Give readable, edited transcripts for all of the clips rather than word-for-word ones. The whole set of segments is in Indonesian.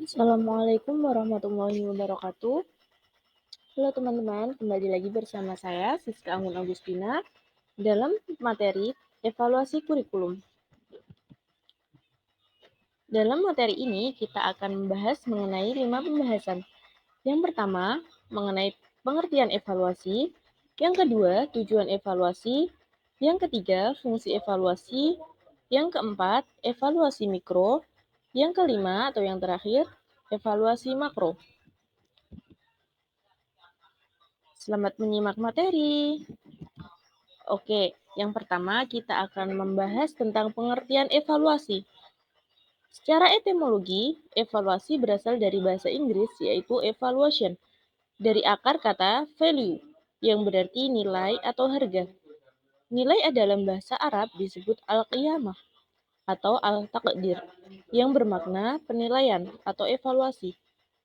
Assalamualaikum warahmatullahi wabarakatuh. Halo teman-teman, kembali lagi bersama saya Siska Anggun Agustina dalam materi evaluasi kurikulum. Dalam materi ini kita akan membahas mengenai 5 pembahasan. Yang pertama, mengenai pengertian evaluasi. Yang kedua, tujuan evaluasi. Yang ketiga, fungsi evaluasi. Yang keempat, evaluasi mikro. Yang kelima atau yang terakhir, evaluasi makro. Selamat menyimak materi. Oke, yang pertama kita akan membahas tentang pengertian evaluasi. Secara etimologi, evaluasi berasal dari bahasa Inggris yaitu evaluation, dari akar kata value, yang berarti nilai atau harga. Nilai dalam bahasa Arab disebut al-qiyamah atau al-taqdir, yang bermakna penilaian atau evaluasi.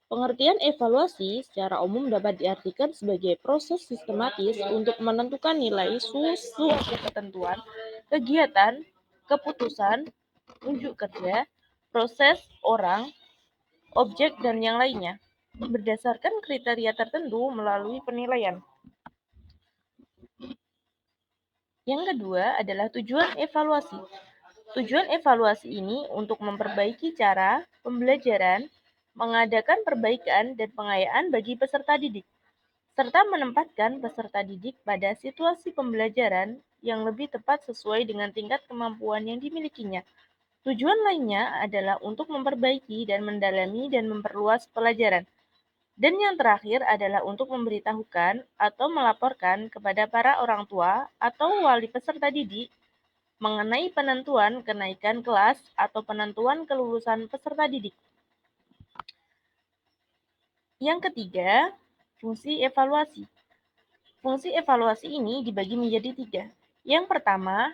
Pengertian evaluasi secara umum dapat diartikan sebagai proses sistematis untuk menentukan nilai suatu ketentuan, kegiatan, keputusan, unjuk kerja, proses, orang, objek, dan yang lainnya, berdasarkan kriteria tertentu melalui penilaian. Yang kedua adalah tujuan evaluasi. Tujuan evaluasi ini untuk memperbaiki cara pembelajaran, mengadakan perbaikan dan pengayaan bagi peserta didik, serta menempatkan peserta didik pada situasi pembelajaran yang lebih tepat sesuai dengan tingkat kemampuan yang dimilikinya. Tujuan lainnya adalah untuk memperbaiki dan mendalami dan memperluas pelajaran. Dan yang terakhir adalah untuk memberitahukan atau melaporkan kepada para orang tua atau wali peserta didik mengenai penentuan kenaikan kelas atau penentuan kelulusan peserta didik. Yang ketiga, fungsi evaluasi. Fungsi evaluasi ini dibagi menjadi 3. Yang pertama,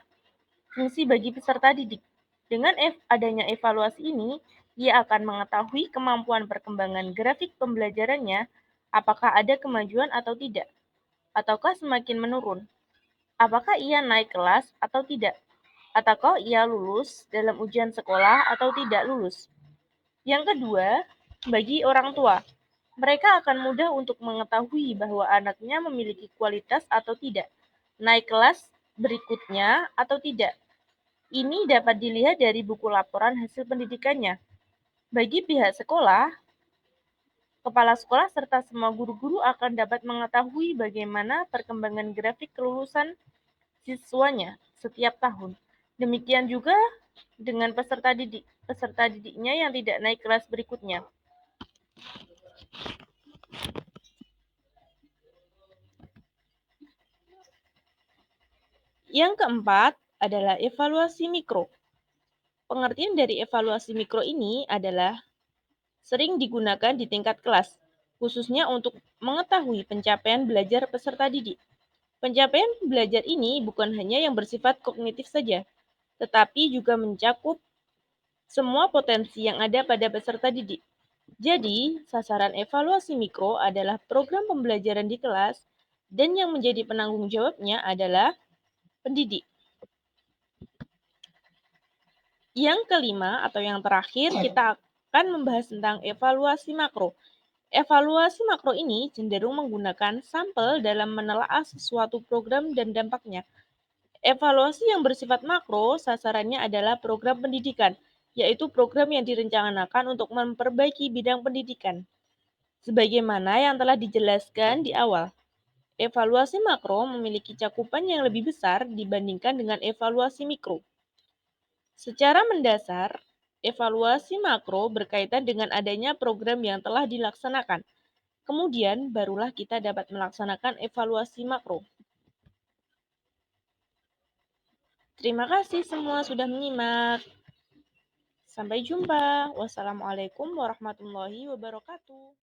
fungsi bagi peserta didik. Dengan adanya evaluasi ini, ia akan mengetahui kemampuan perkembangan grafik pembelajarannya, apakah ada kemajuan atau tidak, ataukah semakin menurun, apakah ia naik kelas atau tidak, ataukah ia lulus dalam ujian sekolah atau tidak lulus. Yang kedua, bagi orang tua, mereka akan mudah untuk mengetahui bahwa anaknya memiliki kualitas atau tidak, naik kelas berikutnya atau tidak. Ini dapat dilihat dari buku laporan hasil pendidikannya. Bagi pihak sekolah, kepala sekolah serta semua guru-guru akan dapat mengetahui bagaimana perkembangan grafik kelulusan siswanya setiap tahun. Demikian juga dengan peserta didiknya yang tidak naik kelas berikutnya. Yang keempat adalah evaluasi mikro. Pengertian dari evaluasi mikro ini adalah sering digunakan di tingkat kelas, khususnya untuk mengetahui pencapaian belajar peserta didik. Pencapaian belajar ini bukan hanya yang bersifat kognitif saja, tetapi juga mencakup semua potensi yang ada pada peserta didik. Jadi, sasaran evaluasi mikro adalah program pembelajaran di kelas dan yang menjadi penanggung jawabnya adalah pendidik. Yang kelima atau yang terakhir, kita akan membahas tentang evaluasi makro. Evaluasi makro ini cenderung menggunakan sampel dalam menelaah sesuatu program dan dampaknya. Evaluasi yang bersifat makro, sasarannya adalah program pendidikan, yaitu program yang direncanakan untuk memperbaiki bidang pendidikan. Sebagaimana yang telah dijelaskan di awal, evaluasi makro memiliki cakupan yang lebih besar dibandingkan dengan evaluasi mikro. Secara mendasar, evaluasi makro berkaitan dengan adanya program yang telah dilaksanakan. Kemudian barulah kita dapat melaksanakan evaluasi makro. Terima kasih semua sudah menyimak. Sampai jumpa. Wassalamualaikum warahmatullahi wabarakatuh.